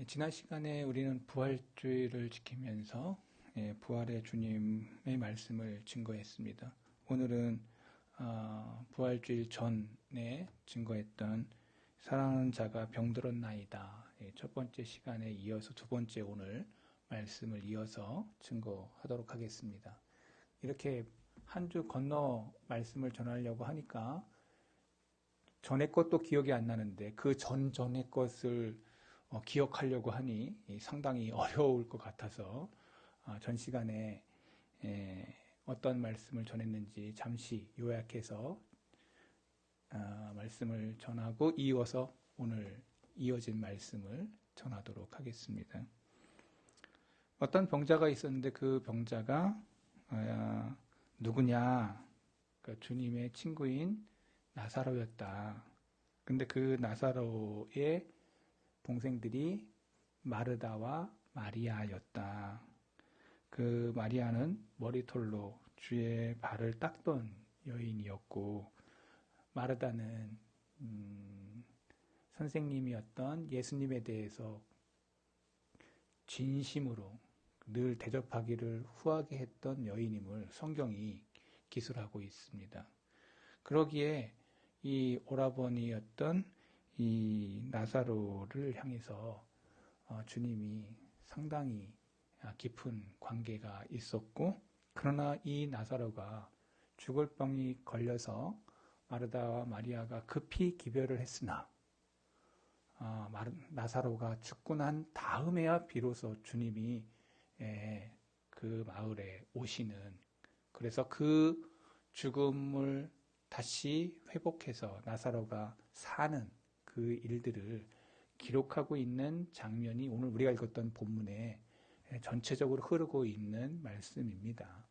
지난 시간에 우리는 부활주의를 지키면서 부활의 주님의 말씀을 증거했습니다. 오늘은 부활주일 전에 증거했던 사랑하는 자가 병들었나이다. 첫 번째 시간에 이어서 두 번째 오늘 말씀을 이어서 증거하도록 하겠습니다. 이렇게 한 주 건너 말씀을 전하려고 하니까 전의 것도 기억이 안 나는데 그 전의 것을 기억하려고 하니 상당히 어려울 것 같아서 전 시간에 어떤 말씀을 전했는지 잠시 요약해서 말씀을 전하고 이어서 오늘 이어진 말씀을 전하도록 하겠습니다. 어떤 병자가 있었는데 그 병자가 누구냐? 그러니까 주님의 친구인 나사로였다. 근데 그 나사로의 동생들이 마르다와 마리아였다. 그 마리아는 머리털로 주의 발을 닦던 여인이었고, 마르다는 선생님이었던 예수님에 대해서 진심으로 늘 대접하기를 후하게 했던 여인임을 성경이 기술하고 있습니다. 그러기에 이 오라버니였던 이 나사로를 향해서 주님이 상당히 깊은 관계가 있었고, 그러나 이 나사로가 죽을 병이 걸려서 마르다와 마리아가 급히 기별을 했으나 나사로가 죽고 난 다음에야 비로소 주님이 그 마을에 오시는, 그래서 그 죽음을 다시 회복해서 나사로가 사는 그 일들을 기록하고 있는 장면이 오늘 우리가 읽었던 본문에 전체적으로 흐르고 있는 말씀입니다.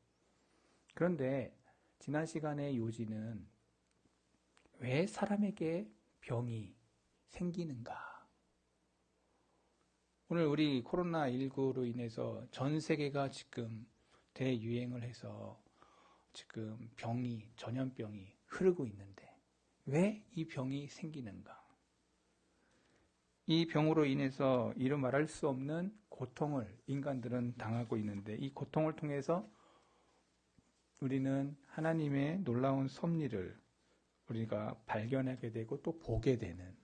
그런데 지난 시간의 요지는 왜 사람에게 병이 생기는가? 오늘 우리 코로나19로 인해서 전 세계가 지금 대유행을 해서 지금 전염병이 흐르고 있는데 왜 이 병이 생기는가? 이 병으로 인해서 이루 말할 수 없는 고통을 인간들은 당하고 있는데, 이 고통을 통해서 우리는 하나님의 놀라운 섭리를 우리가 발견하게 되고 또 보게 되는,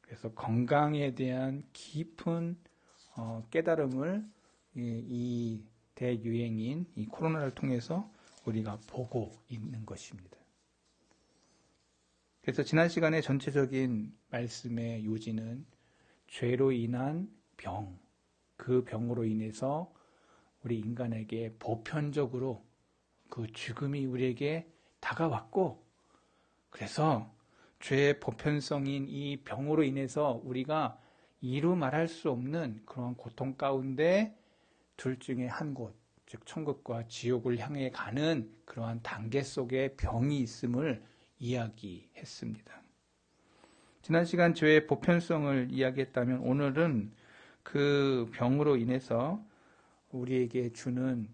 그래서 건강에 대한 깊은 깨달음을 이 대유행인 이 코로나를 통해서 우리가 보고 있는 것입니다. 그래서 지난 시간에 전체적인 말씀의 요지는 죄로 인한 병, 그 병으로 인해서 우리 인간에게 보편적으로 그 죽음이 우리에게 다가왔고, 그래서 죄의 보편성인 이 병으로 인해서 우리가 이루 말할 수 없는 그런 고통 가운데 둘 중에 한 곳, 즉 천국과 지옥을 향해 가는 그러한 단계 속에 병이 있음을 이야기했습니다. 지난 시간 죄의 보편성을 이야기했다면 오늘은 그 병으로 인해서 우리에게 주는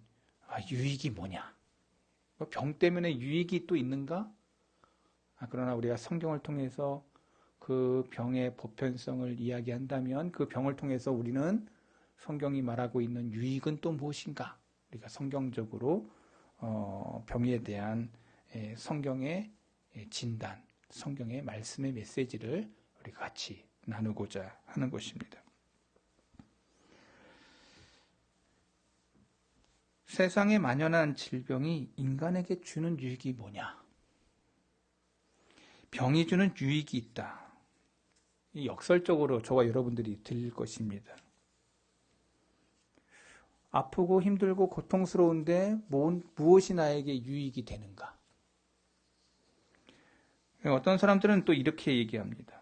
유익이 뭐냐? 병 때문에 유익이 또 있는가? 그러나 우리가 성경을 통해서 그 병의 보편성을 이야기한다면 그 병을 통해서 우리는 성경이 말하고 있는 유익은 또 무엇인가? 우리가 성경적으로 병에 대한 성경의 진단, 성경의 말씀의 메시지를 우리가 같이 나누고자 하는 것입니다. 세상에 만연한 질병이 인간에게 주는 유익이 뭐냐? 병이 주는 유익이 있다. 역설적으로 저와 여러분들이 들릴 것입니다. 아프고 힘들고 고통스러운데 무엇이 나에게 유익이 되는가? 어떤 사람들은 또 이렇게 얘기합니다.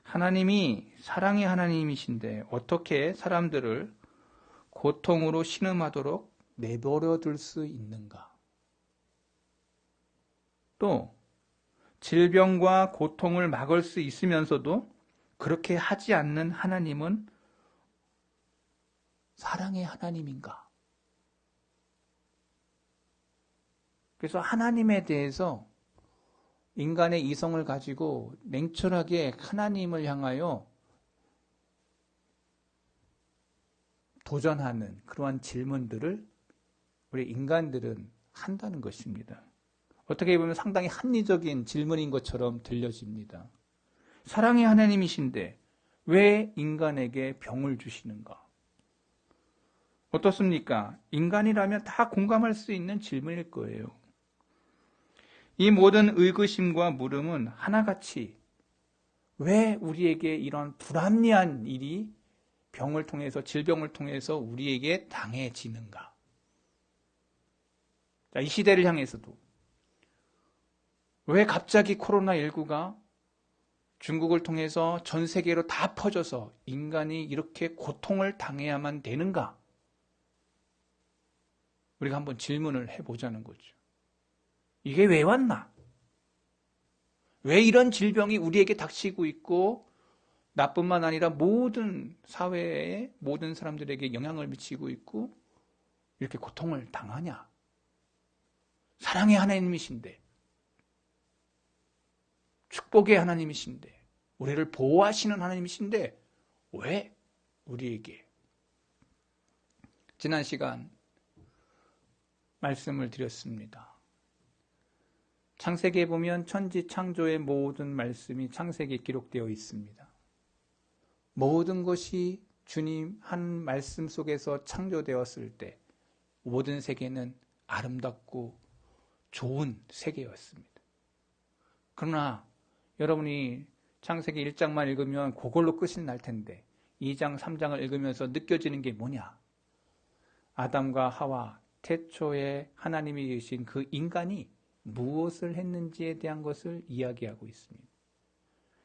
하나님이 사랑의 하나님이신데 어떻게 사람들을 고통으로 신음하도록 내버려 둘 수 있는가? 또 질병과 고통을 막을 수 있으면서도 그렇게 하지 않는 하나님은 사랑의 하나님인가? 그래서 하나님에 대해서 인간의 이성을 가지고 냉철하게 하나님을 향하여 도전하는 그러한 질문들을 우리 인간들은 한다는 것입니다. 어떻게 보면 상당히 합리적인 질문인 것처럼 들려집니다. 사랑의 하나님이신데 왜 인간에게 병을 주시는가? 어떻습니까? 인간이라면 다 공감할 수 있는 질문일 거예요. 이 모든 의구심과 물음은 하나같이 왜 우리에게 이런 불합리한 일이 병을 통해서, 질병을 통해서 우리에게 당해지는가? 자, 이 시대를 향해서도 왜 갑자기 코로나19가 중국을 통해서 전 세계로 다 퍼져서 인간이 이렇게 고통을 당해야만 되는가? 우리가 한번 질문을 해보자는 거죠. 이게 왜 왔나? 왜 이런 질병이 우리에게 닥치고 있고 나뿐만 아니라 모든 사회의 모든 사람들에게 영향을 미치고 있고 이렇게 고통을 당하냐? 사랑의 하나님이신데, 축복의 하나님이신데, 우리를 보호하시는 하나님이신데 왜 우리에게? 지난 시간 말씀을 드렸습니다. 창세기에 보면 천지 창조의 모든 말씀이 창세기에 기록되어 있습니다. 모든 것이 주님 한 말씀 속에서 창조되었을 때 모든 세계는 아름답고 좋은 세계였습니다. 그러나 여러분이 창세기 1장만 읽으면 그걸로 끝이 날 텐데 2장, 3장을 읽으면서 느껴지는 게 뭐냐? 아담과 하와, 태초에 하나님이 계신 그 인간이 무엇을 했는지에 대한 것을 이야기하고 있습니다.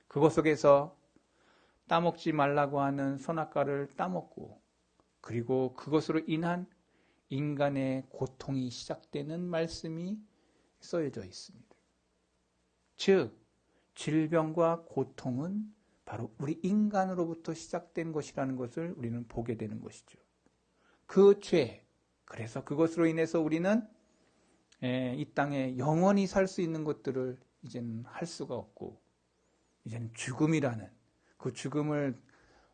그것 속에서 따먹지 말라고 하는 선악과를 따먹고 그리고 그것으로 인한 인간의 고통이 시작되는 말씀이 써져 있습니다. 즉, 질병과 고통은 바로 우리 인간으로부터 시작된 것이라는 것을 우리는 보게 되는 것이죠. 그 죄, 그래서 그것으로 인해서 우리는 이 땅에 영원히 살 수 있는 것들을 이제는 할 수가 없고 이제는 죽음이라는 그 죽음을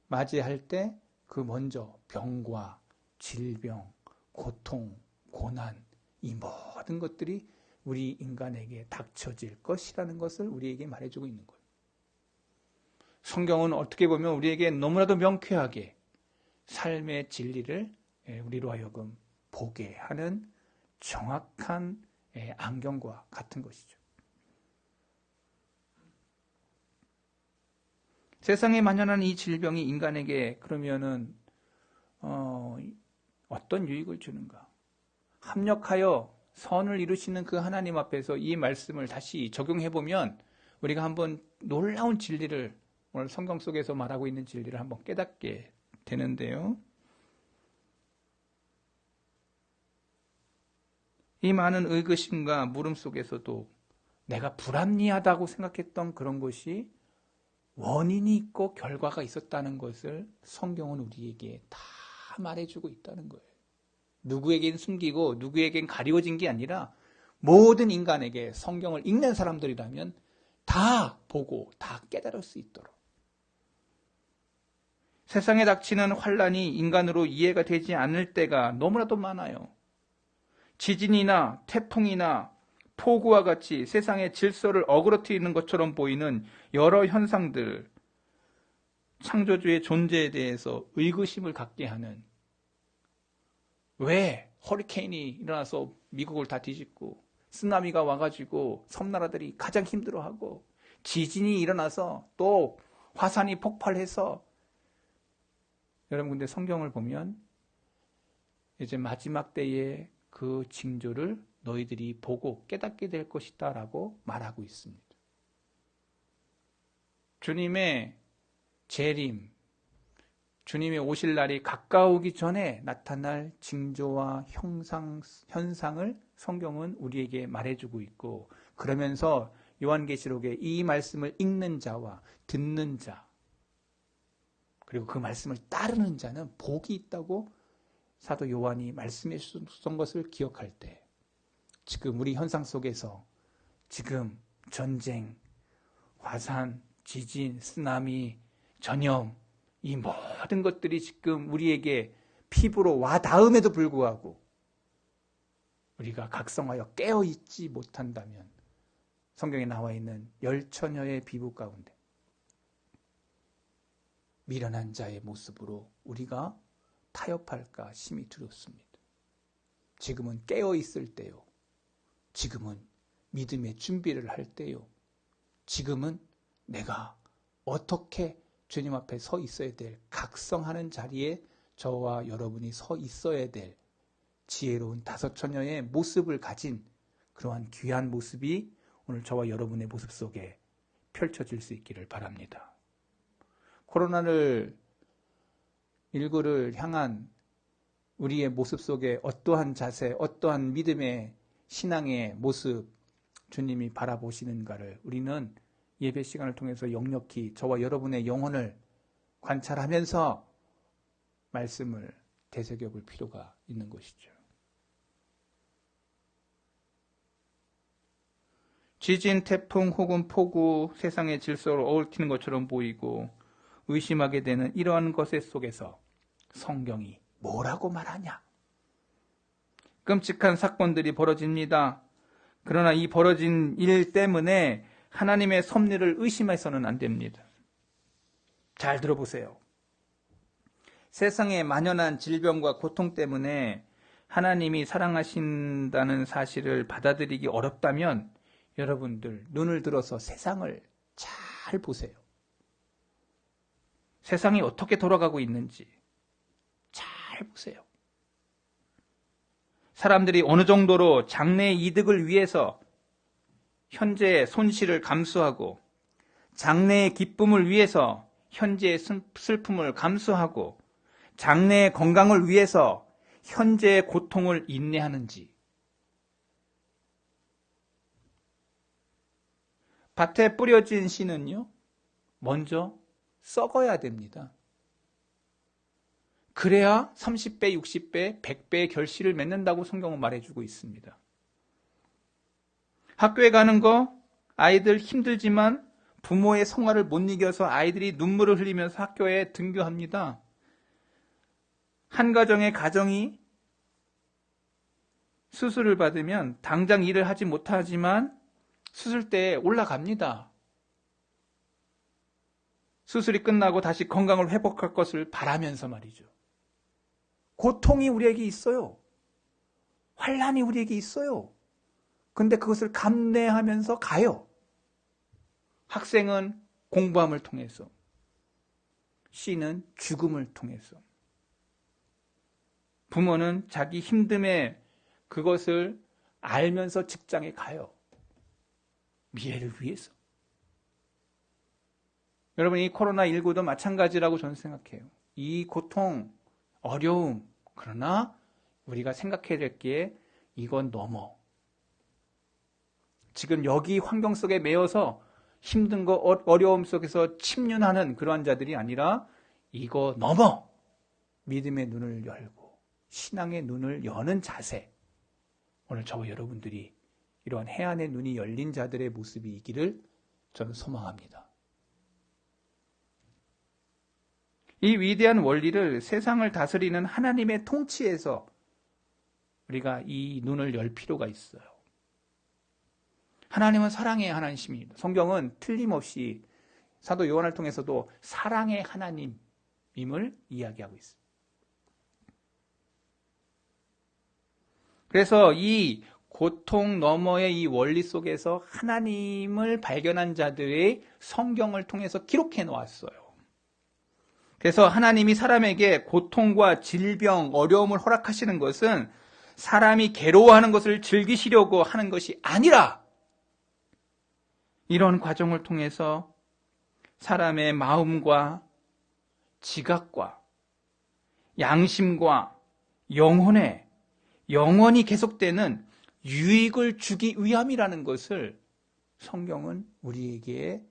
맞이할 때 그 먼저 병과 질병, 고통, 고난 이 모든 것들이 우리 인간에게 닥쳐질 것이라는 것을 우리에게 말해주고 있는 거예요. 성경은 어떻게 보면 우리에게 너무나도 명쾌하게 삶의 진리를 우리로 하여금 보게 하는 정확한 안경과 같은 것이죠. 세상에 만연한 이 질병이 인간에게 그러면은 어떤 유익을 주는가? 합력하여 선을 이루시는 그 하나님 앞에서 이 말씀을 다시 적용해 보면 우리가 한번 놀라운 진리를 오늘 성경 속에서 말하고 있는 진리를 한번 깨닫게 되는데요. 이 많은 의구심과 물음 속에서도 내가 불합리하다고 생각했던 그런 것이 원인이 있고 결과가 있었다는 것을 성경은 우리에게 다 말해주고 있다는 거예요. 누구에겐 숨기고 누구에겐 가리워진 게 아니라 모든 인간에게 성경을 읽는 사람들이라면 다 보고 다 깨달을 수 있도록. 세상에 닥치는 환란이 인간으로 이해가 되지 않을 때가 너무나도 많아요. 지진이나 태풍이나 폭우와 같이 세상의 질서를 어그러뜨리는 것처럼 보이는 여러 현상들, 창조주의 존재에 대해서 의구심을 갖게 하는, 왜 허리케인이 일어나서 미국을 다 뒤집고 쓰나미가 와가지고 섬나라들이 가장 힘들어하고 지진이 일어나서 또 화산이 폭발해서, 여러분 근데 성경을 보면 이제 마지막 때에 그 징조를 너희들이 보고 깨닫게 될 것이다 라고 말하고 있습니다. 주님의 재림, 주님의 오실 날이 가까우기 전에 나타날 징조와 현상을 성경은 우리에게 말해주고 있고, 그러면서 요한계시록에 이 말씀을 읽는 자와 듣는 자, 그리고 그 말씀을 따르는 자는 복이 있다고 사도 요한이 말씀해 주셨던 것을 기억할 때, 지금 우리 현상 속에서 지금 전쟁, 화산, 지진, 쓰나미, 전염, 이 모든 것들이 지금 우리에게 피부로 와 닿음에도 불구하고 우리가 각성하여 깨어있지 못한다면 성경에 나와 있는 열처녀의 피부 가운데 미련한 자의 모습으로 우리가 타협할까 심히 두렵습니다. 지금은 깨어있을 때요. 지금은 믿음의 준비를 할 때요. 지금은 내가 어떻게 주님 앞에 서 있어야 될, 각성하는 자리에 저와 여러분이 서 있어야 될 지혜로운 다섯 처녀의 모습을 가진 그러한 귀한 모습이 오늘 저와 여러분의 모습 속에 펼쳐질 수 있기를 바랍니다. 코로나를 19를 향한 우리의 모습 속에 어떠한 자세, 어떠한 믿음의 신앙의 모습 주님이 바라보시는가를 우리는 예배 시간을 통해서 역력히 저와 여러분의 영혼을 관찰하면서 말씀을 되새겨볼 필요가 있는 것이죠. 지진, 태풍 혹은 폭우, 세상의 질서를 얽히는 것처럼 보이고 의심하게 되는 이러한 것의 속에서 성경이 뭐라고 말하냐? 끔찍한 사건들이 벌어집니다. 그러나 이 벌어진 일 때문에 하나님의 섭리를 의심해서는 안 됩니다. 잘 들어보세요. 세상에 만연한 질병과 고통 때문에 하나님이 사랑하신다는 사실을 받아들이기 어렵다면 여러분들 눈을 들어서 세상을 잘 보세요. 세상이 어떻게 돌아가고 있는지 잘 보세요. 사람들이 어느 정도로 장래의 이득을 위해서 현재의 손실을 감수하고 장래의 기쁨을 위해서 현재의 슬픔을 감수하고 장래의 건강을 위해서 현재의 고통을 인내하는지. 밭에 뿌려진 씨는요, 먼저 썩어야 됩니다. 그래야 30배, 60배, 100배의 결실을 맺는다고 성경은 말해주고 있습니다. 학교에 가는 거 아이들 힘들지만 부모의 성화를 못 이겨서 아이들이 눈물을 흘리면서 학교에 등교합니다. 한 가정의 가정이 수술을 받으면 당장 일을 하지 못하지만 수술대에 올라갑니다. 수술이 끝나고 다시 건강을 회복할 것을 바라면서 말이죠. 고통이 우리에게 있어요. 환난이 우리에게 있어요. 근데 그것을 감내하면서 가요. 학생은 공부함을 통해서, 씨는 죽음을 통해서, 부모는 자기 힘듦에 그것을 알면서 직장에 가요. 미래를 위해서. 여러분, 이 코로나19도 마찬가지라고 저는 생각해요. 이 고통, 어려움, 그러나 우리가 생각해야 될 게 이건 넘어. 지금 여기 환경 속에 매여서 힘든 거, 어려움 속에서 침륜하는 그러한 자들이 아니라 이거 넘어 믿음의 눈을 열고 신앙의 눈을 여는 자세. 오늘 저와 여러분들이 이러한 해안의 눈이 열린 자들의 모습이 있기를 저는 소망합니다. 이 위대한 원리를 세상을 다스리는 하나님의 통치에서 우리가 이 눈을 열 필요가 있어요. 하나님은 사랑의 하나님입니다. 성경은 틀림없이 사도 요한을 통해서도 사랑의 하나님임을 이야기하고 있습니다. 그래서 이 고통 너머의 이 원리 속에서 하나님을 발견한 자들의 성경을 통해서 기록해 놓았어요. 그래서 하나님이 사람에게 고통과 질병, 어려움을 허락하시는 것은 사람이 괴로워하는 것을 즐기시려고 하는 것이 아니라 이런 과정을 통해서 사람의 마음과 지각과 양심과 영혼에 영원히 계속되는 유익을 주기 위함이라는 것을 성경은 우리에게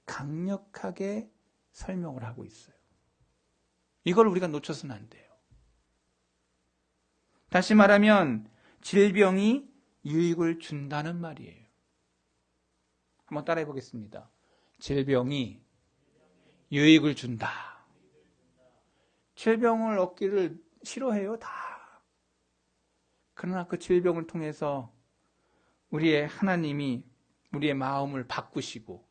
강력하게 설명을 하고 있어요. 이걸 우리가 놓쳐서는 안 돼요. 다시 말하면 질병이 유익을 준다는 말이에요. 한번 따라해 보겠습니다. 질병이 유익을 준다. 질병을 얻기를 싫어해요, 다. 그러나 그 질병을 통해서 우리의 하나님이 우리의 마음을 바꾸시고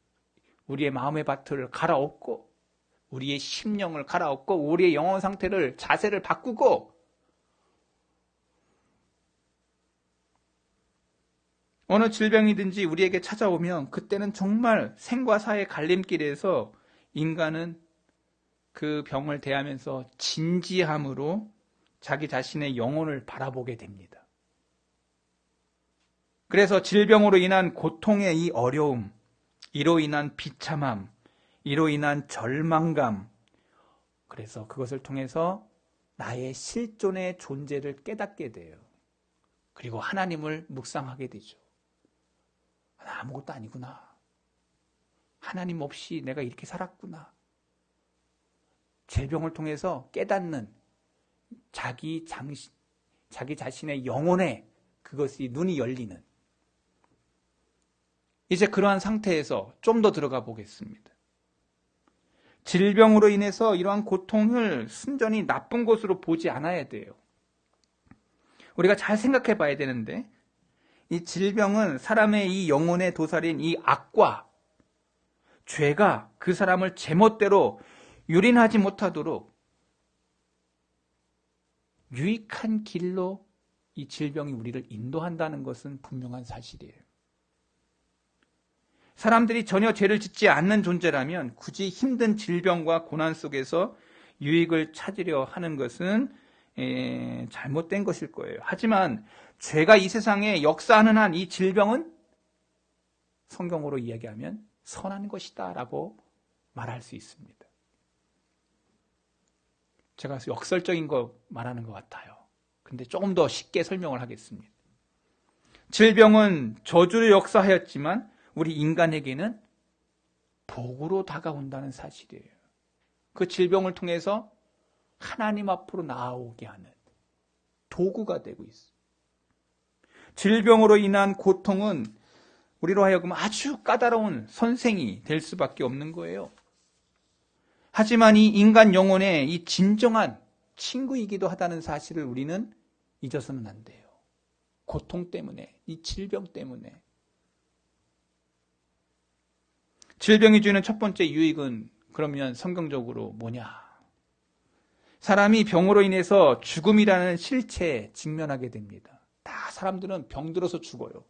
우리의 마음의 밭을 갈아엎고 우리의 심령을 갈아엎고 우리의 영혼 상태를 자세를 바꾸고 어느 질병이든지 우리에게 찾아오면 그때는 정말 생과 사의 갈림길에서 인간은 그 병을 대하면서 진지함으로 자기 자신의 영혼을 바라보게 됩니다. 그래서 질병으로 인한 고통의 이 어려움, 이로 인한 비참함, 이로 인한 절망감, 그래서 그것을 통해서 나의 실존의 존재를 깨닫게 돼요. 그리고 하나님을 묵상하게 되죠. 나 아무것도 아니구나. 하나님 없이 내가 이렇게 살았구나. 질병을 통해서 깨닫는 자기 자신의 영혼에 그것이 눈이 열리는, 이제 그러한 상태에서 좀 더 들어가 보겠습니다. 질병으로 인해서 이러한 고통을 순전히 나쁜 것으로 보지 않아야 돼요. 우리가 잘 생각해 봐야 되는데, 이 질병은 사람의 이 영혼에 도살인 이 악과 죄가 그 사람을 제멋대로 유린하지 못하도록 유익한 길로 이 질병이 우리를 인도한다는 것은 분명한 사실이에요. 사람들이 전혀 죄를 짓지 않는 존재라면 굳이 힘든 질병과 고난 속에서 유익을 찾으려 하는 것은 잘못된 것일 거예요. 하지만 죄가 이 세상에 역사하는 한 이 질병은 성경으로 이야기하면 선한 것이다 라고 말할 수 있습니다. 제가 역설적인 거 말하는 것 같아요. 근데 조금 더 쉽게 설명을 하겠습니다. 질병은 저주를 역사하였지만 우리 인간에게는 복으로 다가온다는 사실이에요. 그 질병을 통해서 하나님 앞으로 나아오게 하는 도구가 되고 있어요. 질병으로 인한 고통은 우리로 하여금 아주 까다로운 선생이 될 수밖에 없는 거예요. 하지만 이 인간 영혼의 이 진정한 친구이기도 하다는 사실을 우리는 잊어서는 안 돼요. 고통 때문에, 이 질병 때문에. 질병이 주는 첫 번째 유익은 그러면 성경적으로 뭐냐? 사람이 병으로 인해서 죽음이라는 실체에 직면하게 됩니다. 다 사람들은 병들어서 죽어요.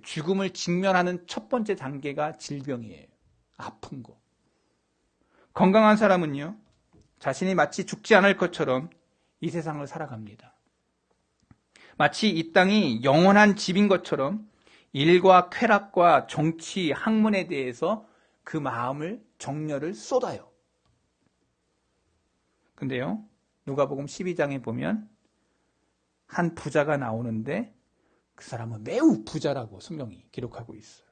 죽음을 직면하는 첫 번째 단계가 질병이에요. 아픈 거. 건강한 사람은요, 자신이 마치 죽지 않을 것처럼 이 세상을 살아갑니다. 마치 이 땅이 영원한 집인 것처럼 일과 쾌락과 정치, 학문에 대해서 그 마음을, 정열을 쏟아요. 근데요, 누가복음 12장에 보면 한 부자가 나오는데 그 사람은 매우 부자라고 성경이 기록하고 있어요.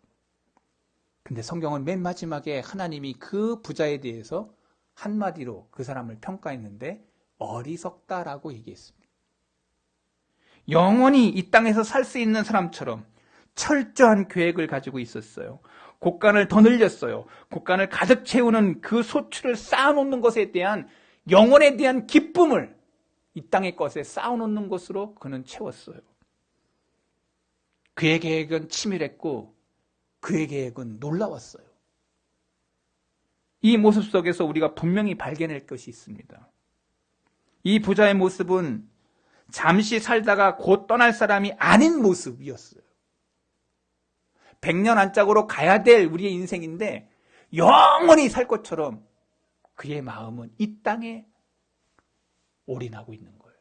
근데 성경은 맨 마지막에 하나님이 그 부자에 대해서 한마디로 그 사람을 평가했는데 어리석다라고 얘기했습니다. 영원히 이 땅에서 살 수 있는 사람처럼 철저한 계획을 가지고 있었어요. 곡간을 더 늘렸어요. 곡간을 가득 채우는 그 소출을 쌓아놓는 것에 대한 영혼에 대한 기쁨을 이 땅의 것에 쌓아놓는 것으로 그는 채웠어요. 그의 계획은 치밀했고 그의 계획은 놀라웠어요. 이 모습 속에서 우리가 분명히 발견할 것이 있습니다. 이 부자의 모습은 잠시 살다가 곧 떠날 사람이 아닌 모습이었어요. 100년 안짝으로 가야 될 우리의 인생인데 영원히 살 것처럼 그의 마음은 이 땅에 올인하고 있는 거예요.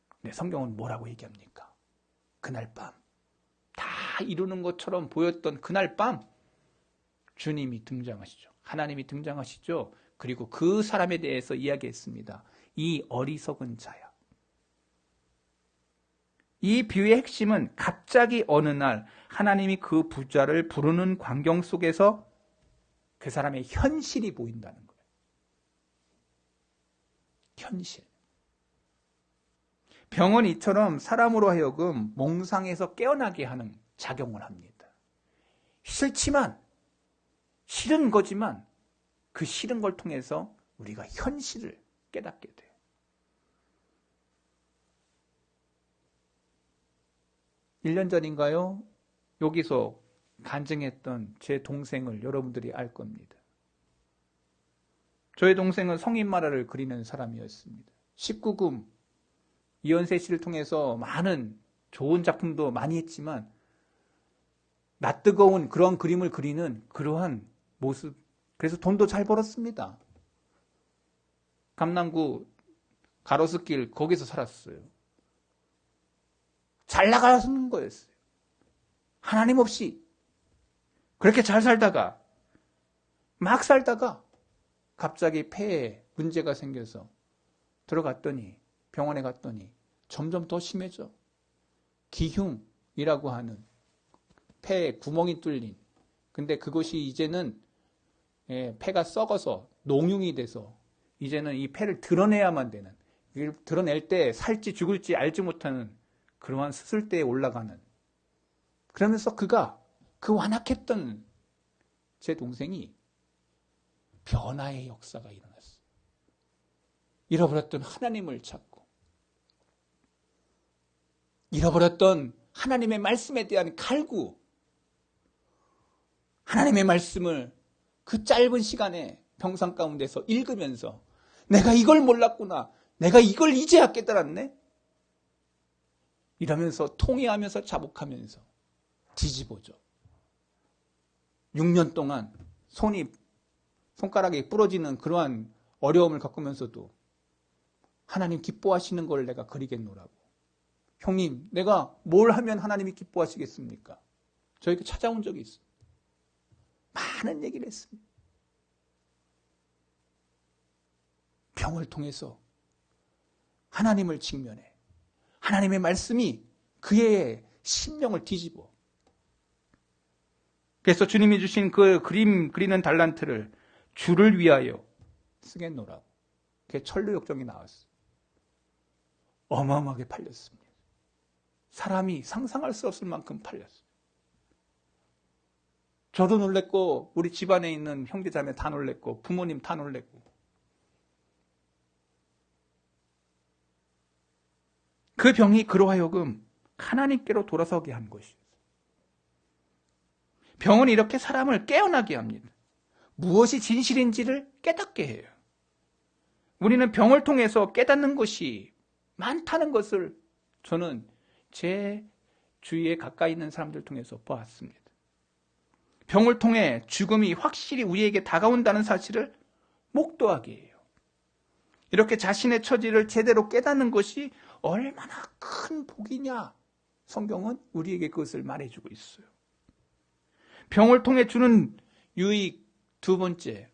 근데 성경은 뭐라고 얘기합니까? 그날 밤, 다 이루는 것처럼 보였던 그날 밤 주님이 등장하시죠. 하나님이 등장하시죠. 그리고 그 사람에 대해서 이야기했습니다. 이 어리석은 자야. 이 비유의 핵심은 갑자기 어느 날 하나님이 그 부자를 부르는 광경 속에서 그 사람의 현실이 보인다는 거예요. 현실. 병은 이처럼 사람으로 하여금 몽상에서 깨어나게 하는 작용을 합니다. 싫지만, 싫은 거지만 그 싫은 걸 통해서 우리가 현실을 깨닫게 돼요. 일 년 전인가요? 여기서 간증했던 제 동생을 여러분들이 알 겁니다. 저의 동생은 성인 만화를 그리는 사람이었습니다. 19금 이현세 씨를 통해서 많은 좋은 작품도 많이 했지만 낯뜨거운 그런 그림을 그리는 그러한 모습, 그래서 돈도 잘 벌었습니다. 감남구 가로수길 거기서 살았어요. 잘 나가는 거였어요. 하나님 없이 그렇게 잘 살다가 막 살다가 갑자기 폐에 문제가 생겨서 들어갔더니 병원에 갔더니 점점 더 심해져. 기흉이라고 하는 폐에 구멍이 뚫린, 근데 그것이 이제는 폐가 썩어서 농흉이 돼서 이제는 이 폐를 드러내야만 되는, 이걸 드러낼 때 살지 죽을지 알지 못하는 그러한 수술대에 올라가는, 그러면서 그가 그 완악했던 제 동생이 변화의 역사가 일어났어요. 잃어버렸던 하나님을 찾고 잃어버렸던 하나님의 말씀에 대한 갈구, 하나님의 말씀을 그 짧은 시간에 병상 가운데서 읽으면서 내가 이걸 몰랐구나, 내가 이걸 이제야 깨달았네, 이러면서 통회하면서 자복하면서 뒤집어져. 6년 동안 손가락이 부러지는 그러한 어려움을 겪으면서도 하나님 기뻐하시는 걸 내가 그리겠노라고. 형님, 내가 뭘 하면 하나님이 기뻐하시겠습니까? 저에게 찾아온 적이 있어요. 많은 얘기를 했습니다. 병을 통해서 하나님을 직면해 하나님의 말씀이 그의 심령을 뒤집어. 그래서 주님이 주신 그 그림 그리는 달란트를 주를 위하여 쓰겠노라고. 그게 천루역정이 나왔어요. 어마어마하게 팔렸습니다. 사람이 상상할 수 없을 만큼 팔렸어요. 저도 놀랬고 우리 집안에 있는 형제자매 다 놀랬고 부모님 다 놀랬고. 그 병이 그로 하여금 하나님께로 돌아서게 한 것이에요. 병은 이렇게 사람을 깨어나게 합니다. 무엇이 진실인지를 깨닫게 해요. 우리는 병을 통해서 깨닫는 것이 많다는 것을 저는 제 주위에 가까이 있는 사람들 통해서 보았습니다. 병을 통해 죽음이 확실히 우리에게 다가온다는 사실을 목도하게 해요. 이렇게 자신의 처지를 제대로 깨닫는 것이 얼마나 큰 복이냐, 성경은 우리에게 그것을 말해주고 있어요. 병을 통해 주는 유익 두 번째,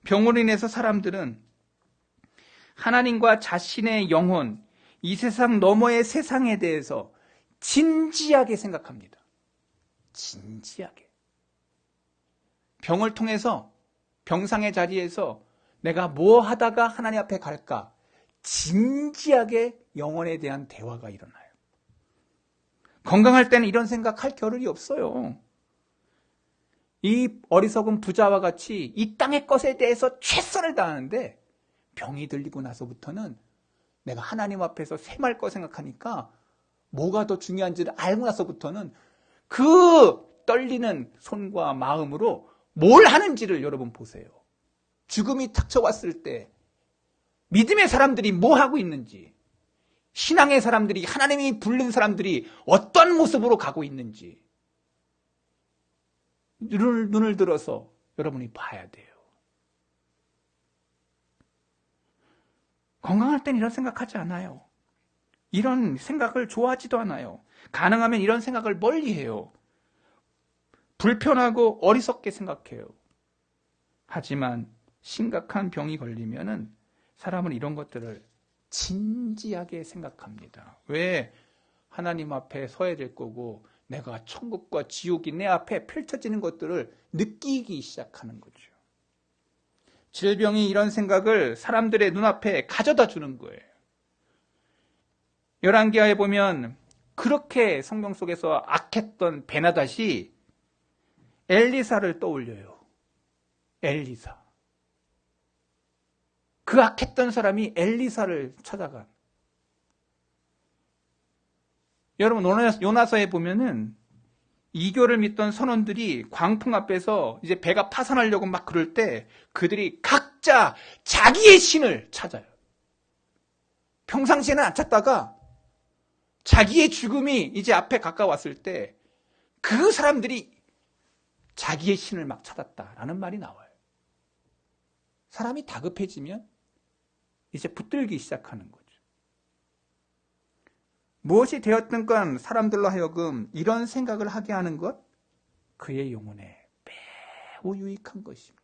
병으로 인해서 사람들은 하나님과 자신의 영혼, 이 세상 너머의 세상에 대해서 진지하게 생각합니다. 진지하게. 병을 통해서 병상의 자리에서 내가 뭐 하다가 하나님 앞에 갈까? 진지하게 영혼에 대한 대화가 일어나요. 건강할 때는 이런 생각할 겨를이 없어요. 이 어리석은 부자와 같이 이 땅의 것에 대해서 최선을 다하는데 병이 들리고 나서부터는 내가 하나님 앞에서 샘할 거 생각하니까 뭐가 더 중요한지를 알고 나서부터는 그 떨리는 손과 마음으로 뭘 하는지를 여러분 보세요. 죽음이 닥쳐왔을 때 믿음의 사람들이 뭐 하고 있는지, 신앙의 사람들이, 하나님이 부른 사람들이 어떤 모습으로 가고 있는지 눈을 들어서 여러분이 봐야 돼요. 건강할 땐 이런 생각하지 않아요. 이런 생각을 좋아하지도 않아요. 가능하면 이런 생각을 멀리해요. 불편하고 어리석게 생각해요. 하지만 심각한 병이 걸리면은 사람은 이런 것들을 진지하게 생각합니다. 왜? 하나님 앞에 서야 될 거고 내가 천국과 지옥이 내 앞에 펼쳐지는 것들을 느끼기 시작하는 거죠. 질병이 이런 생각을 사람들의 눈앞에 가져다 주는 거예요. 열왕기하에 보면 그렇게 성경 속에서 악했던 베나닷이 엘리사를 떠올려요. 엘리사. 그 악했던 사람이 엘리사를 찾아간. 여러분 요나서에 보면은 이교를 믿던 선원들이 광풍 앞에서 이제 배가 파산하려고 막 그럴 때 그들이 각자 자기의 신을 찾아요. 평상시에는 안 찾다가 자기의 죽음이 이제 앞에 가까웠을 때 그 사람들이 자기의 신을 막 찾았다라는 말이 나와요. 사람이 다급해지면 이제 붙들기 시작하는 거죠. 무엇이 되었든 간 사람들로 하여금 이런 생각을 하게 하는 것, 그의 영혼에 매우 유익한 것입니다.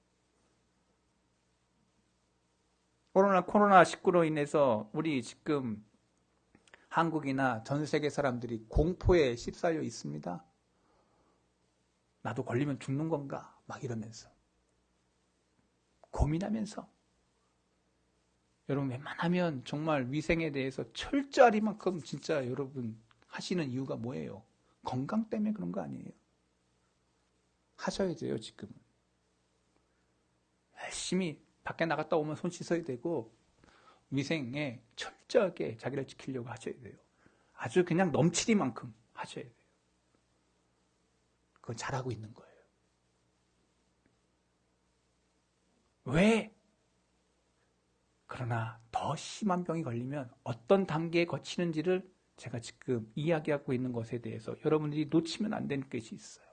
코로나19로 인해서 우리 지금 한국이나 전 세계 사람들이 공포에 휩싸여 있습니다. 나도 걸리면 죽는 건가? 막 이러면서. 고민하면서. 여러분 웬만하면 정말 위생에 대해서 철저하리만큼 진짜 여러분 하시는 이유가 뭐예요? 건강 때문에 그런 거 아니에요? 하셔야 돼요, 지금은. 열심히 밖에 나갔다 오면 손 씻어야 되고 위생에 철저하게 자기를 지키려고 하셔야 돼요. 아주 그냥 넘치리만큼 하셔야 돼요. 그건 잘하고 있는 거예요. 왜? 그러나 더 심한 병이 걸리면 어떤 단계에 거치는지를 제가 지금 이야기하고 있는 것에 대해서 여러분들이 놓치면 안 되는 것이 있어요.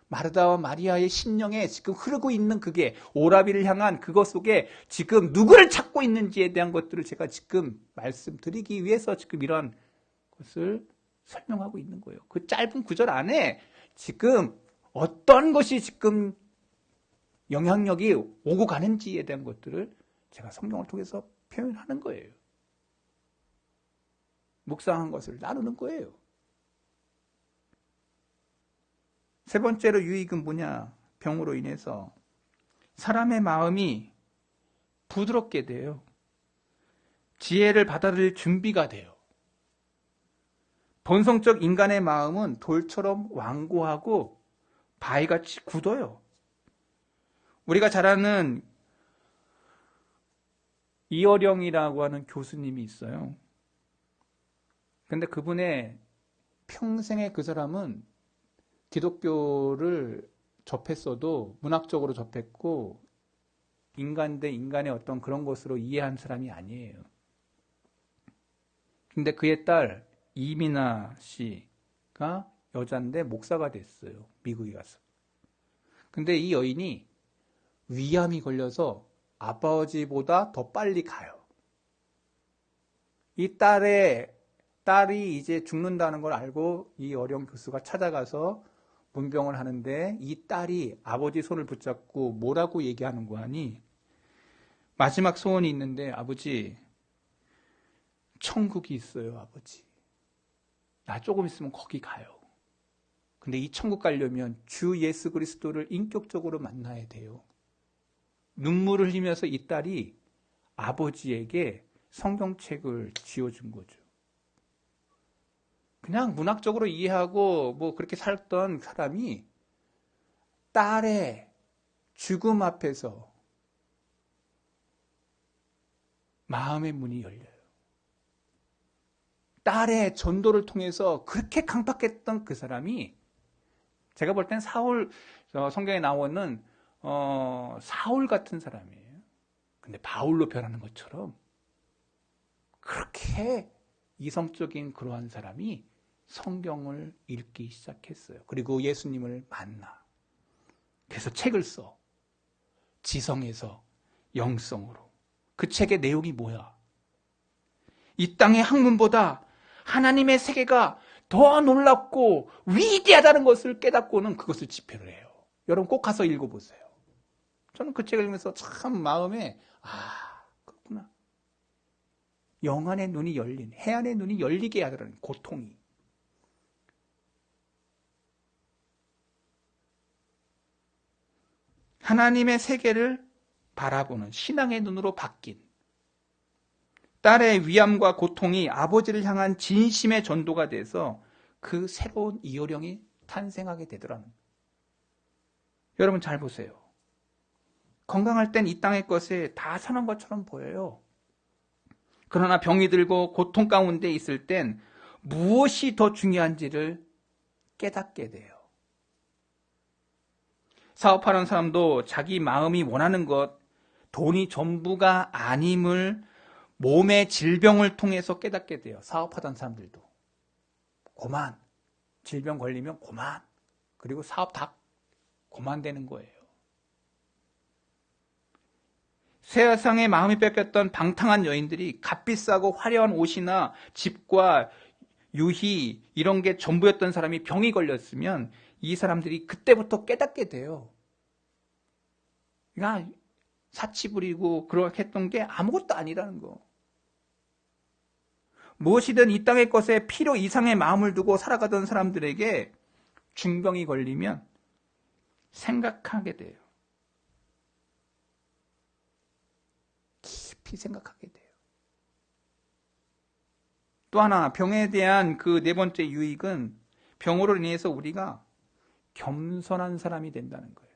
마르다와 마리아의 심령에 지금 흐르고 있는 그게 오라비를 향한 그것 속에 지금 누구를 찾고 있는지에 대한 것들을 제가 지금 말씀드리기 위해서 지금 이런 것을 설명하고 있는 거예요. 그 짧은 구절 안에 지금 어떤 것이 지금 영향력이 오고 가는지에 대한 것들을 제가 성경을 통해서 표현하는 거예요. 묵상한 것을 나누는 거예요. 세 번째로 유익은 뭐냐? 병으로 인해서 사람의 마음이 부드럽게 돼요. 지혜를 받아들일 준비가 돼요. 본성적 인간의 마음은 돌처럼 완고하고 바위같이 굳어요. 우리가 잘 아는 이어령이라고 하는 교수님이 있어요. 근데 그분의 평생에 그 사람은 기독교를 접했어도 문학적으로 접했고 인간 대 인간의 어떤 그런 것으로 이해한 사람이 아니에요. 근데 그의 딸 이미나 씨가 여자인데 목사가 됐어요. 미국에 가서. 근데 이 여인이 위암이 걸려서 아버지보다 더 빨리 가요. 이 딸이 이제 죽는다는 걸 알고 이 어령 교수가 찾아가서 문병을 하는데 이 딸이 아버지 손을 붙잡고 뭐라고 얘기하는 거 아니? 마지막 소원이 있는데 아버지, 천국이 있어요, 아버지. 나 조금 있으면 거기 가요. 근데 이 천국 가려면 주 예수 그리스도를 인격적으로 만나야 돼요. 눈물을 흘리면서 이 딸이 아버지에게 성경책을 쥐어준 거죠. 그냥 문학적으로 이해하고 뭐 그렇게 살던 사람이 딸의 죽음 앞에서 마음의 문이 열려요. 딸의 전도를 통해서 그렇게 강팍했던 그 사람이 제가 볼 땐 사울, 성경에 나오는 사울 같은 사람이에요. 근데 바울로 변하는 것처럼 그렇게 이성적인 그러한 사람이 성경을 읽기 시작했어요. 그리고 예수님을 만나. 그래서 책을 써. 지성에서 영성으로. 그 책의 내용이 뭐야? 이 땅의 학문보다 하나님의 세계가 더 놀랍고 위대하다는 것을 깨닫고는 그것을 집회를 해요. 여러분 꼭 가서 읽어보세요. 저는 그 책을 읽으면서 참 마음에 그렇구나. 영안의 눈이 열린, 해안의 눈이 열리게 하더라는 고통이. 하나님의 세계를 바라보는 신앙의 눈으로 바뀐 딸의 위암과 고통이 아버지를 향한 진심의 전도가 돼서 그 새로운 이어령이 탄생하게 되더라는. 여러분 잘 보세요. 건강할 땐 이 땅의 것에 다 사는 것처럼 보여요. 그러나 병이 들고 고통 가운데 있을 땐 무엇이 더 중요한지를 깨닫게 돼요. 사업하는 사람도 자기 마음이 원하는 것, 돈이 전부가 아님을 몸의 질병을 통해서 깨닫게 돼요. 사업하던 사람들도. 고만. 질병 걸리면 고만. 그리고 사업 다 고만되는 거예요. 세상에 마음이 뺏겼던 방탕한 여인들이 값비싸고 화려한 옷이나 집과 유희 이런 게 전부였던 사람이 병이 걸렸으면 이 사람들이 그때부터 깨닫게 돼요. 그러니까 사치 부리고 그렇게 했던 게 아무것도 아니라는 거. 무엇이든 이 땅의 것에 필요 이상의 마음을 두고 살아가던 사람들에게 중병이 걸리면 생각하게 돼요. 깊이 생각하게 돼요. 또 하나, 병에 대한 그 네 번째 유익은 병으로 인해서 우리가 겸손한 사람이 된다는 거예요.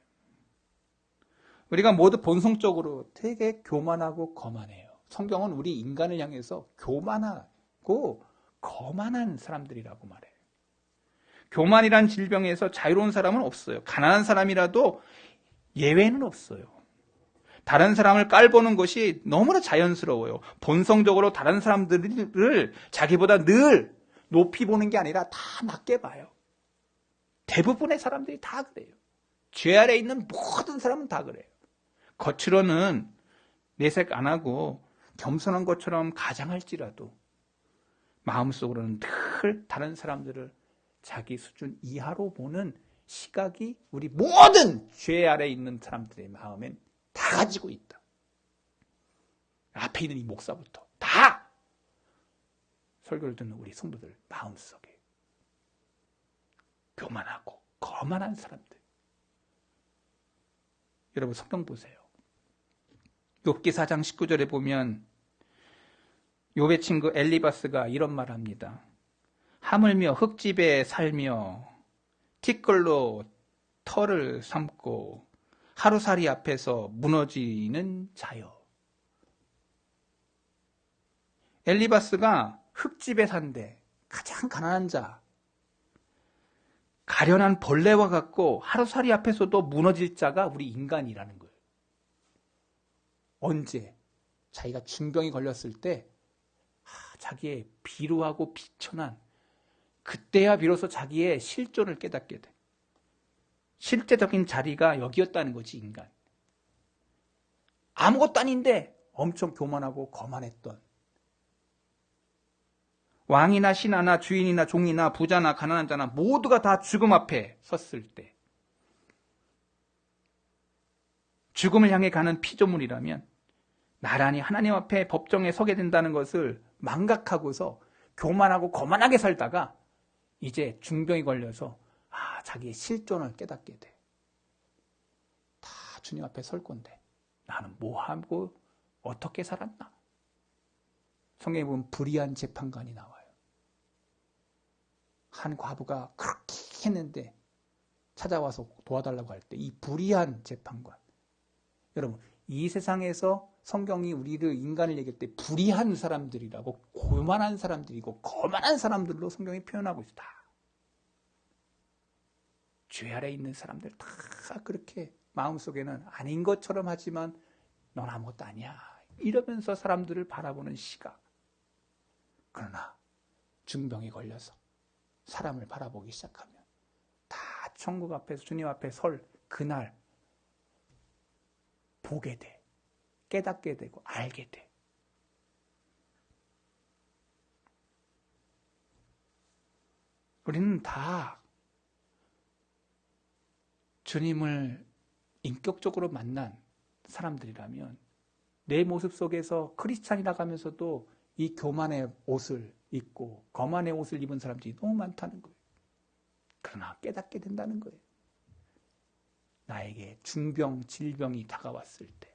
우리가 모두 본성적으로 되게 교만하고 거만해요. 성경은 우리 인간을 향해서 교만하고 거만한 사람들이라고 말해요. 교만이란 질병에서 자유로운 사람은 없어요. 가난한 사람이라도 예외는 없어요. 다른 사람을 깔보는 것이 너무나 자연스러워요. 본성적으로 다른 사람들을 자기보다 늘 높이 보는 게 아니라 다 낮게 봐요. 대부분의 사람들이 다 그래요. 죄 아래 있는 모든 사람은 다 그래요. 겉으로는 내색 안 하고 겸손한 것처럼 가장할지라도 마음속으로는 늘 다른 사람들을 자기 수준 이하로 보는 시각이 우리 모든 죄 아래 있는 사람들의 마음엔 다 가지고 있다. 앞에 있는 이 목사부터 다 설교를 듣는 우리 성도들 마음속에 교만하고 거만한 사람들. 여러분 성경 보세요. 욥기 4장 19절에 보면 욥의 친구 엘리바스가 이런 말을 합니다. 하물며 흙집에 살며 티끌로 털을 삼고 하루살이 앞에서 무너지는 자여. 엘리바스가 흙집에 산대. 가장 가난한 자. 가련한 벌레와 같고 하루살이 앞에서도 무너질 자가 우리 인간이라는 거예요. 언제? 자기가 중병이 걸렸을 때 자기의 비루하고 비천한 그때야 비로소 자기의 실존을 깨닫게 돼. 실제적인 자리가 여기였다는 거지, 인간. 아무것도 아닌데 엄청 교만하고 거만했던 왕이나 신하나 주인이나 종이나 부자나 가난한 자나 모두가 다 죽음 앞에 섰을 때 죽음을 향해 가는 피조물이라면 나란히 하나님 앞에 법정에 서게 된다는 것을 망각하고서 교만하고 거만하게 살다가 이제 중병이 걸려서 자기의 실존을 깨닫게 돼. 다 주님 앞에 설 건데 나는 뭐하고 어떻게 살았나? 성경에 보면 불의한 재판관이 나와요. 한 과부가 그렇게 했는데 찾아와서 도와달라고 할 때 이 불의한 재판관. 여러분 이 세상에서 성경이 우리를 인간을 얘기할 때 불의한 사람들이라고 고만한 사람들이고 거만한 사람들로 성경이 표현하고 있다. 죄 아래 있는 사람들 다 그렇게 마음속에는 아닌 것처럼 하지만 넌 아무것도 아니야. 이러면서 사람들을 바라보는 시각. 그러나 중병이 걸려서 사람을 바라보기 시작하면 다 천국 앞에서 주님 앞에 설 그날 보게 돼. 깨닫게 되고 알게 돼. 우리는 다 주님을 인격적으로 만난 사람들이라면 내 모습 속에서 크리스찬이라고 하면서도 이 교만의 옷을 입고 거만의 옷을 입은 사람들이 너무 많다는 거예요. 그러나 깨닫게 된다는 거예요. 나에게 중병, 질병이 다가왔을 때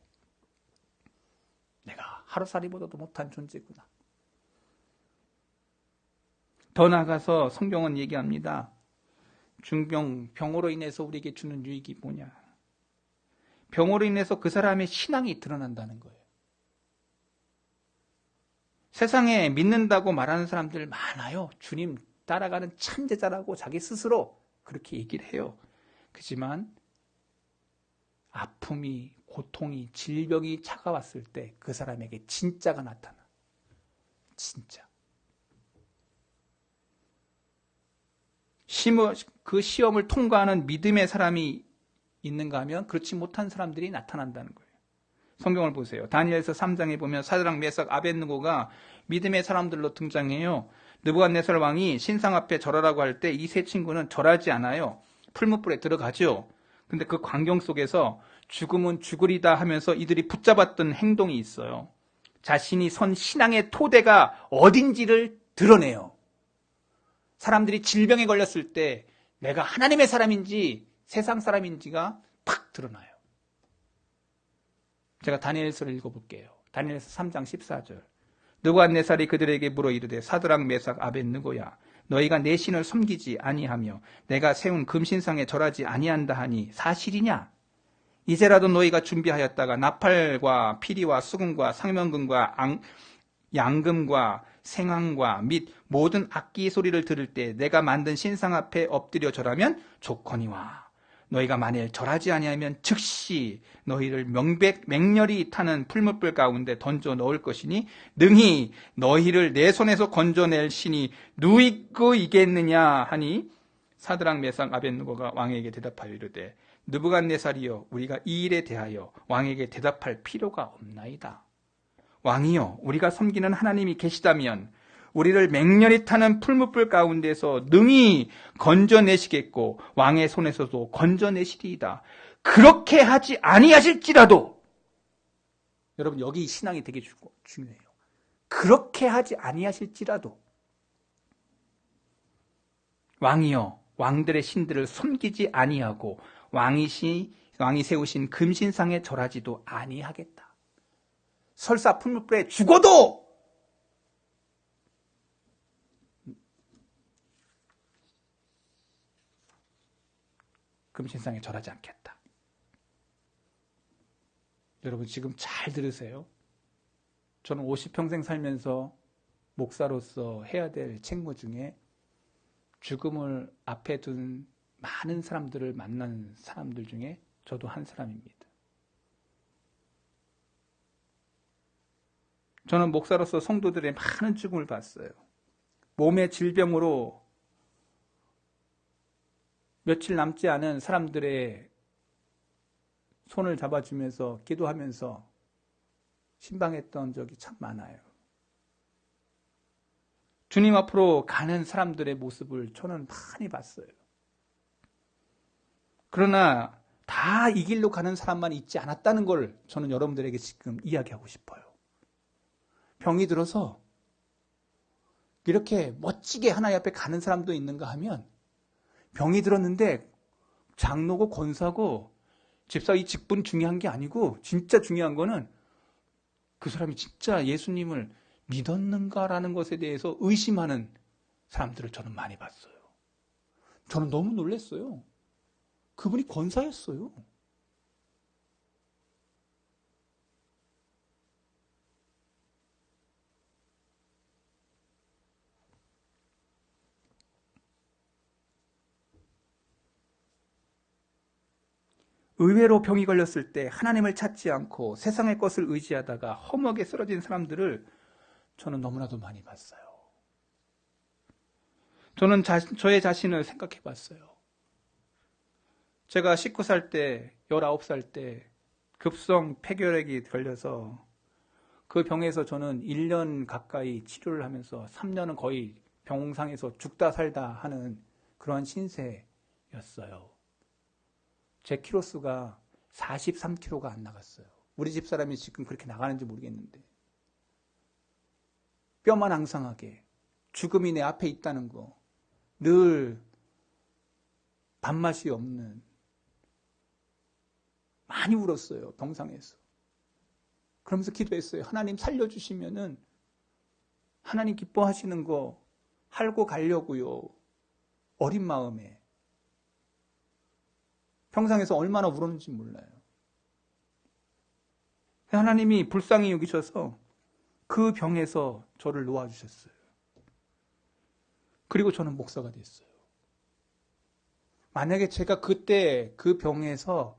내가 하루살이보다도 못한 존재구나. 더 나아가서 성경은 얘기합니다. 중병, 병으로 인해서 우리에게 주는 유익이 뭐냐? 병으로 인해서 그 사람의 신앙이 드러난다는 거예요. 세상에 믿는다고 말하는 사람들 많아요. 주님 따라가는 참제자라고 자기 스스로 그렇게 얘기를 해요. 그렇지만 아픔이, 고통이, 질병이 차가웠을 때 그 사람에게 진짜가 나타나. 진짜. 그 시험을 통과하는 믿음의 사람이 있는가 하면 그렇지 못한 사람들이 나타난다는 거예요. 성경을 보세요. 다니엘서 3장에 보면 사드락, 메삭, 아벳느고가 믿음의 사람들로 등장해요. 느부갓네살 왕이 신상 앞에 절하라고 할 때 이 세 친구는 절하지 않아요. 풀무불에 들어가죠. 근데 그 광경 속에서 죽음은 죽으리다 하면서 이들이 붙잡았던 행동이 있어요. 자신이 선 신앙의 토대가 어딘지를 드러내요. 사람들이 질병에 걸렸을 때 내가 하나님의 사람인지 세상 사람인지가 팍 드러나요. 제가 다니엘서를 읽어볼게요. 다니엘서 3장 14절. 느부갓네살이 그들에게 물어 이르되 사드락, 메삭, 아벳느고야 너희가 내 신을 섬기지 아니하며 내가 세운 금신상에 절하지 아니한다 하니 사실이냐? 이제라도 너희가 준비하였다가 나팔과 피리와 수금과 상면금과 양금과 생황과 및 모든 악기 소리를 들을 때 내가 만든 신상 앞에 엎드려 절하면 좋거니와 너희가 만일 절하지 아니하면 즉시 너희를 맹렬히 타는 풀무불 가운데 던져 넣을 것이니 능히 너희를 내 손에서 건져낼 신이 누이겠느냐 하니 사드락, 메삭, 아벳느고가 왕에게 대답하여 이르되 느부갓네살이여 우리가 이 일에 대하여 왕에게 대답할 필요가 없나이다. 왕이여 우리가 섬기는 하나님이 계시다면 우리를 맹렬히 타는 풀무불 가운데서 능히 건져내시겠고 왕의 손에서도 건져내시리이다. 그렇게 하지 아니하실지라도 여러분 여기 신앙이 되게 중요해요. 그렇게 하지 아니하실지라도 왕이여 왕들의 신들을 섬기지 아니하고 왕이 세우신 금신상에 절하지도 아니하겠다. 설사 풀무불에 죽어도 금신상에 절하지 않겠다. 여러분 지금 잘 들으세요. 저는 50평생 살면서 목사로서 해야 될 책무 중에 죽음을 앞에 둔 많은 사람들을 만난 사람들 중에 저도 한 사람입니다. 저는 목사로서 성도들의 많은 죽음을 봤어요. 몸의 질병으로 며칠 남지 않은 사람들의 손을 잡아주면서 기도하면서 신방했던 적이 참 많아요. 주님 앞으로 가는 사람들의 모습을 저는 많이 봤어요. 그러나 다 이 길로 가는 사람만 있지 않았다는 걸 저는 여러분들에게 지금 이야기하고 싶어요. 병이 들어서 이렇게 멋지게 하나님 앞에 가는 사람도 있는가 하면 병이 들었는데 장로고 권사고 집사 이 직분 중요한 게 아니고 진짜 중요한 거는 그 사람이 진짜 예수님을 믿었는가라는 것에 대해서 의심하는 사람들을 저는 많이 봤어요. 저는 너무 놀랐어요. 그분이 권사였어요. 의외로 병이 걸렸을 때 하나님을 찾지 않고 세상의 것을 의지하다가 허무하게 쓰러진 사람들을 저는 너무나도 많이 봤어요. 저는 저의 자신을 생각해 봤어요. 제가 19살 때, 19살 때 급성 폐결핵이 걸려서 그 병에서 저는 1년 가까이 치료를 하면서 3년은 거의 병상에서 죽다 살다 하는 그런 신세였어요. 제 키로수가 43kg가 안 나갔어요. 우리 집사람이 지금 그렇게 나가는지 모르겠는데 뼈만 앙상하게 죽음이 내 앞에 있다는 거, 늘 밥맛이 없는, 많이 울었어요. 병상에서. 그러면서 기도했어요. 하나님 살려주시면은 하나님 기뻐하시는 거 할고 가려고요. 어린 마음에. 평상에서 얼마나 울었는지 몰라요. 하나님이 불쌍히 여기셔서 그 병에서 저를 놓아주셨어요. 그리고 저는 목사가 됐어요. 만약에 제가 그때 그 병에서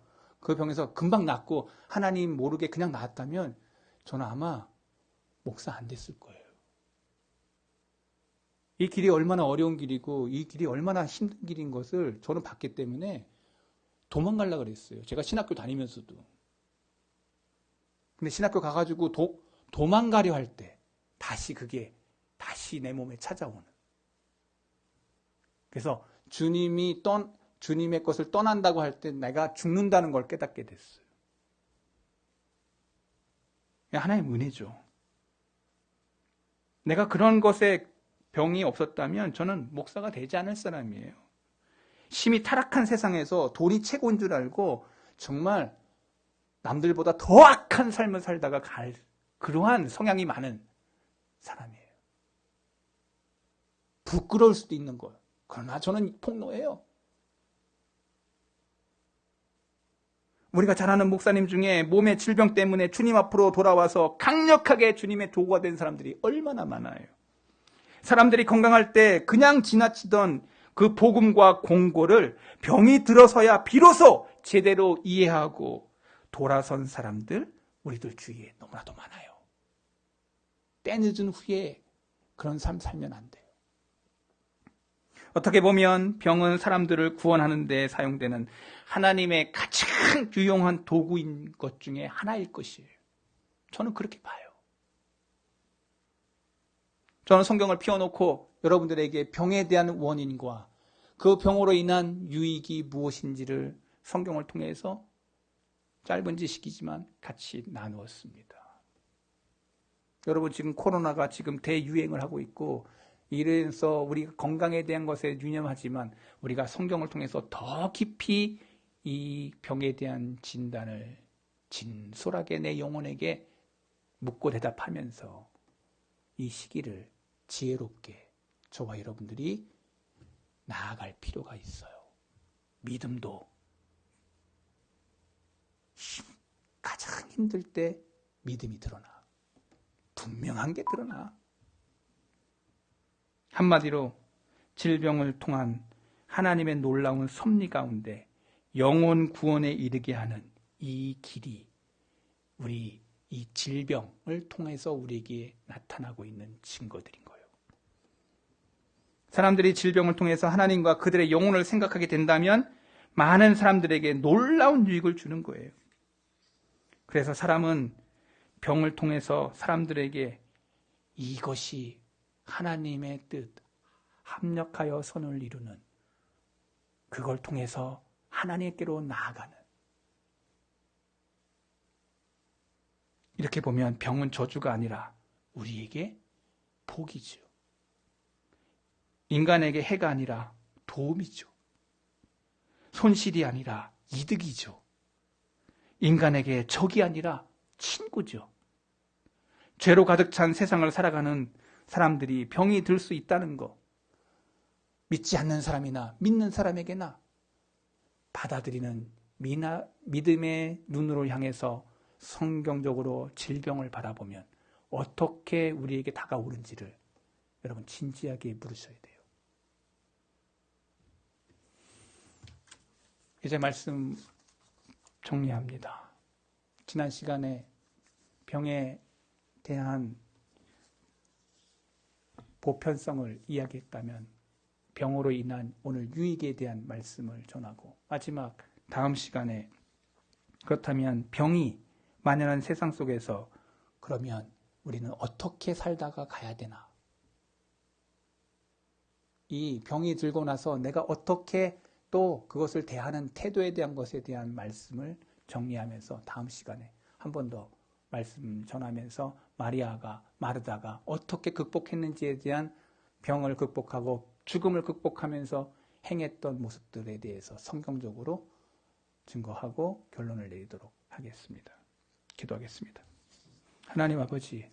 금방 낫고 하나님 모르게 그냥 나았다면 저는 아마 목사 안 됐을 거예요. 이 길이 얼마나 어려운 길이고 이 길이 얼마나 힘든 길인 것을 저는 봤기 때문에 도망가려고 그랬어요. 제가 신학교 다니면서도. 근데 신학교 가가지고 도망가려 할 때 그게 다시 내 몸에 찾아오는. 그래서 주님의 것을 떠난다고 할 때 내가 죽는다는 걸 깨닫게 됐어요. 하나님의 은혜죠. 내가 그런 것에 병이 없었다면 저는 목사가 되지 않을 사람이에요. 심히 타락한 세상에서 돈이 최고인 줄 알고 정말 남들보다 더 악한 삶을 살다가 그러한 성향이 많은 사람이에요. 부끄러울 수도 있는 거예요. 그러나 저는 폭로해요. 우리가 잘 아는 목사님 중에 몸의 질병 때문에 주님 앞으로 돌아와서 강력하게 주님의 도구가 된 사람들이 얼마나 많아요. 사람들이 건강할 때 그냥 지나치던 그 복음과 공고를 병이 들어서야 비로소 제대로 이해하고 돌아선 사람들, 우리들 주위에 너무나도 많아요. 때늦은 후에 그런 삶 살면 안 돼요. 어떻게 보면 병은 사람들을 구원하는 데 사용되는 하나님의 가장 유용한 도구인 것 중에 하나일 것이에요. 저는 그렇게 봐요. 저는 성경을 펴놓고 여러분들에게 병에 대한 원인과 그 병으로 인한 유익이 무엇인지를 성경을 통해서 짧은 지식이지만 같이 나누었습니다. 여러분, 지금 코로나가 지금 대유행을 하고 있고 이래서 우리가 건강에 대한 것에 유념하지만 우리가 성경을 통해서 더 깊이 이 병에 대한 진단을 진솔하게 내 영혼에게 묻고 대답하면서 이 시기를 지혜롭게 저와 여러분들이 나아갈 필요가 있어요. 믿음도 가장 힘들 때 믿음이 드러나. 분명한 게 드러나. 한마디로 질병을 통한 하나님의 놀라운 섭리 가운데 영혼 구원에 이르게 하는 이 길이 우리 이 질병을 통해서 우리에게 나타나고 있는 증거들인 거예요. 사람들이 질병을 통해서 하나님과 그들의 영혼을 생각하게 된다면 많은 사람들에게 놀라운 유익을 주는 거예요. 그래서 사람은 병을 통해서 사람들에게 이것이 하나님의 뜻, 합력하여 선을 이루는 그걸 통해서 하나님께로 나아가는, 이렇게 보면 병은 저주가 아니라 우리에게 복이죠. 인간에게 해가 아니라 도움이죠. 손실이 아니라 이득이죠. 인간에게 적이 아니라 친구죠. 죄로 가득 찬 세상을 살아가는 사람들이 병이 들 수 있다는 것, 믿지 않는 사람이나 믿는 사람에게나 받아들이는 믿음의 눈으로 향해서 성경적으로 질병을 바라보면 어떻게 우리에게 다가오는지를 여러분 진지하게 물으셔야 돼요. 이제 말씀 정리합니다. 지난 시간에 병에 대한 보편성을 이야기했다면 병으로 인한 오늘 유익에 대한 말씀을 전하고, 마지막 다음 시간에 그렇다면 병이 만연한 세상 속에서 그러면 우리는 어떻게 살다가 가야 되나? 이 병이 들고 나서 내가 어떻게 또 그것을 대하는 태도에 대한 것에 대한 말씀을 정리하면서 다음 시간에 한 번 더 말씀 전하면서 마르다가 어떻게 극복했는지에 대한 병을 극복하고 죽음을 극복하면서 행했던 모습들에 대해서 성경적으로 증거하고 결론을 내리도록 하겠습니다. 기도하겠습니다. 하나님 아버지,